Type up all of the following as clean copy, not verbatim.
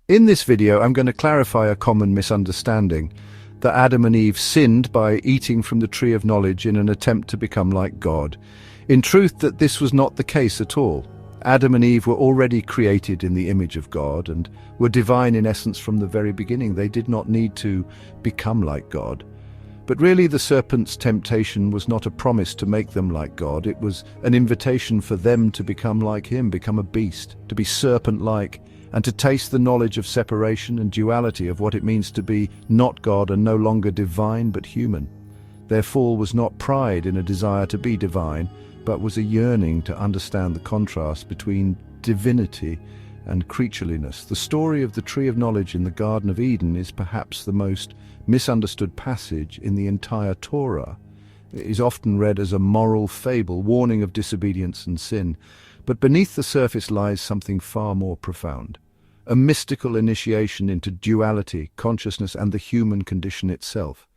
In this video, I'm going to clarify a common misunderstanding, that Adam and Eve sinned by eating from the tree of knowledge in an attempt to become like God. In truth, that this was not the case at all. Adam and Eve were already created in the image of God and were divine in essence from the very beginning. They did not need to become like God. But really, the serpent's temptation was not a promise to make them like God. It was an invitation for them to become like him, become a beast, to be serpent-like, and to taste the knowledge of separation and duality of what it means to be not God and no longer divine but human. Their fall was not pride in a desire to be divine, but was a yearning to understand the contrast between divinity and creatureliness. The story of the tree of knowledge in the Garden of Eden is perhaps the most misunderstood passage in the entire Torah. It is often read as a moral fable, warning of disobedience and sin. But beneath the surface lies something far more profound, a mystical initiation into duality, consciousness, and the human condition itself.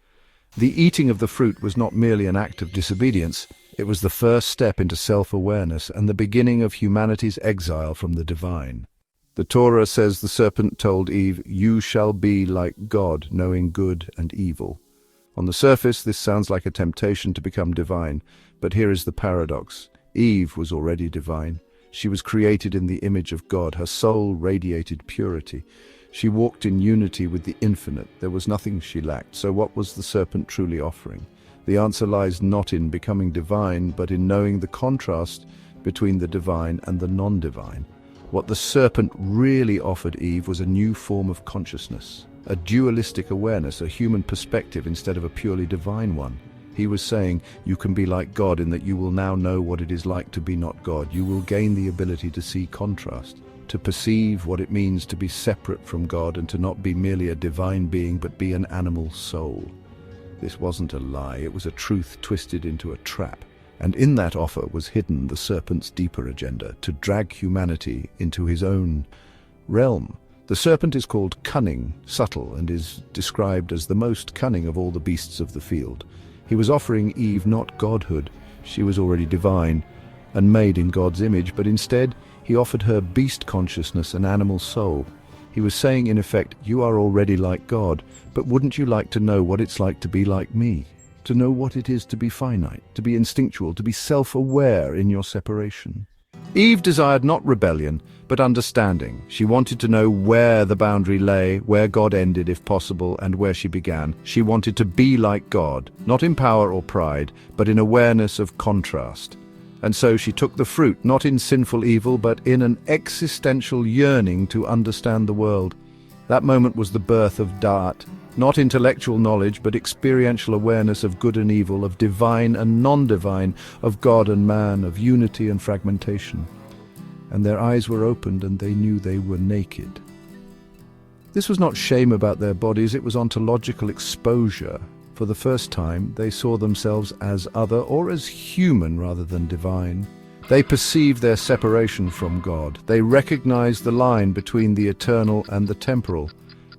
The eating of the fruit was not merely an act of disobedience, it was the first step into self-awareness and the beginning of humanity's exile from the divine. The Torah says the serpent told Eve, "You shall be like God, knowing good and evil." On the surface, this sounds like a temptation to become divine, but here is the paradox. Eve was already divine. She was created in the image of God. Her soul radiated purity. She walked in unity with the infinite. There was nothing she lacked. So what was the serpent truly offering? The answer lies not in becoming divine, but in knowing the contrast between the divine and the non-divine. What the serpent really offered Eve was a new form of consciousness, a dualistic awareness, a human perspective instead of a purely divine one. He was saying, you can be like God in that you will now know what it is like to be not God. You will gain the ability to see contrast, to perceive what it means to be separate from God and to not be merely a divine being but be an animal soul. This wasn't a lie, it was a truth twisted into a trap. And in that offer was hidden the serpent's deeper agenda, to drag humanity into his own realm. The serpent is called cunning, subtle, and is described as the most cunning of all the beasts of the field. He was offering Eve not godhood, she was already divine and made in God's image, but instead he offered her beast consciousness and animal soul. He was saying in effect, you are already like God, but wouldn't you like to know what it's like to be like me? To know what it is to be finite, to be instinctual, to be self-aware in your separation. Eve desired not rebellion, but understanding. She wanted to know where the boundary lay, where God ended if possible, and where she began. She wanted to be like God, not in power or pride, but in awareness of contrast. And so she took the fruit, not in sinful evil, but in an existential yearning to understand the world. That moment was the birth of Da'at, not intellectual knowledge, but experiential awareness of good and evil, of divine and non-divine, of God and man, of unity and fragmentation. And their eyes were opened and they knew they were naked. This was not shame about their bodies, it was ontological exposure. For the first time, they saw themselves as other or as human rather than divine. They perceived their separation from God. They recognized the line between the eternal and the temporal,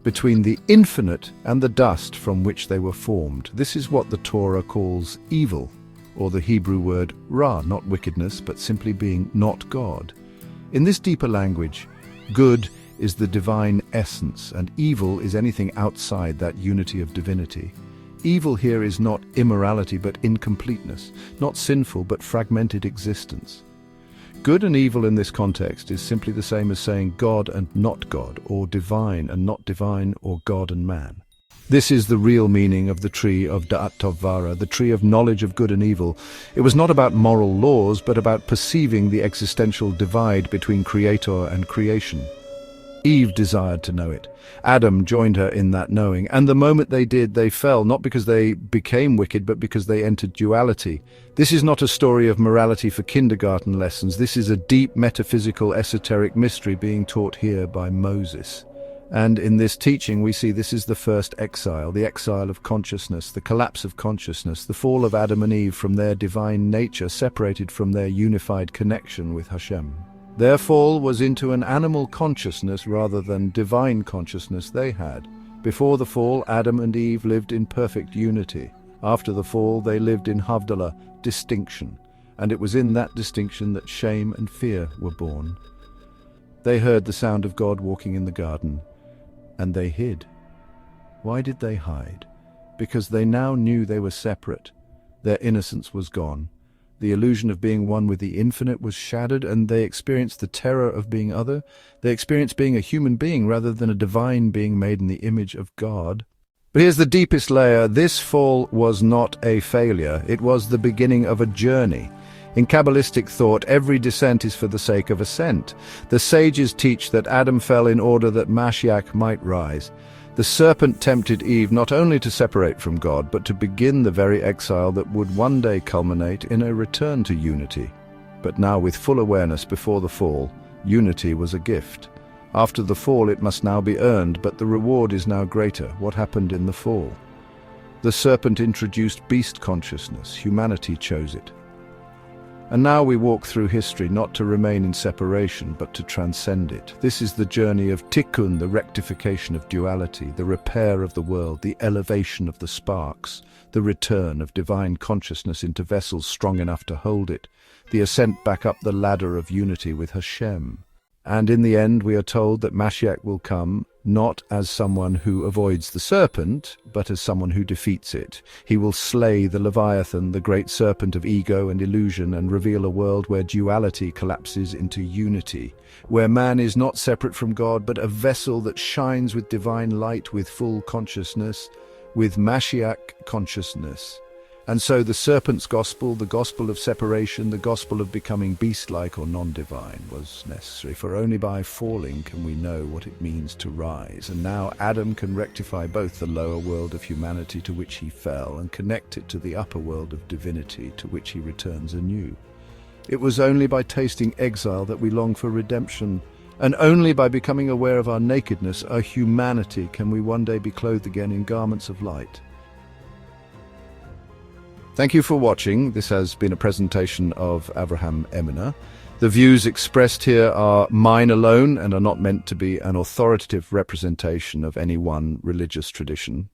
between the infinite and the dust from which they were formed. This is what the Torah calls evil, or the Hebrew word ra, not wickedness, but simply being not God. In this deeper language, good is the divine essence, and evil is anything outside that unity of divinity. Evil here is not immorality but incompleteness, not sinful but fragmented existence. Good and evil in this context is simply the same as saying God and not God, or divine and not divine, or God and man. This is the real meaning of the tree of Da'at Tov Vara, the tree of knowledge of good and evil. It was not about moral laws, but about perceiving the existential divide between creator and creation. Eve desired to know it. Adam joined her in that knowing, and the moment they did, they fell, not because they became wicked, but because they entered duality. This is not a story of morality for kindergarten lessons. This is a deep metaphysical esoteric mystery being taught here by Moses. And in this teaching we see this is the first exile, the exile of consciousness, the collapse of consciousness, the fall of Adam and Eve from their divine nature, separated from their unified connection with Hashem. Their fall was into an animal consciousness rather than divine consciousness they had. Before the fall, Adam and Eve lived in perfect unity. After the fall, they lived in Havdalah, distinction. And it was in that distinction that shame and fear were born. They heard the sound of God walking in the garden. and they hid. Why did they hide? Because they now knew they were separate. Their innocence was gone. The illusion of being one with the infinite was shattered, and they experienced the terror of being other. They experienced being a human being rather than a divine being made in the image of God. But here's the deepest layer. This fall was not a failure. It was the beginning of a journey. In Kabbalistic thought, every descent is for the sake of ascent. The sages teach that Adam fell in order that Mashiach might rise. The serpent tempted Eve not only to separate from God, but to begin the very exile that would one day culminate in a return to unity. But now, with full awareness before the fall, unity was a gift. After the fall, it must now be earned, but the reward is now greater. What happened in the fall? The serpent introduced beast consciousness. Humanity chose it. And now we walk through history not to remain in separation, but to transcend it. This is the journey of tikkun, the rectification of duality, the repair of the world, the elevation of the sparks, the return of divine consciousness into vessels strong enough to hold it, the ascent back up the ladder of unity with Hashem. And in the end, we are told that Mashiach will come not as someone who avoids the serpent, but as someone who defeats it. He will slay the Leviathan, the great serpent of ego and illusion, and reveal a world where duality collapses into unity, where man is not separate from God, but a vessel that shines with divine light, with full consciousness, with Mashiach consciousness. And so the serpent's gospel, the gospel of separation, the gospel of becoming beast-like or non-divine was necessary, for only by falling can we know what it means to rise. And now Adam can rectify both the lower world of humanity to which he fell and connect it to the upper world of divinity to which he returns anew. It was only by tasting exile that we long for redemption, and only by becoming aware of our nakedness, our humanity, can we one day be clothed again in garments of light. Thank you for watching. This has been a presentation of Avraham Eminer. The views expressed here are mine alone and are not meant to be an authoritative representation of any one religious tradition.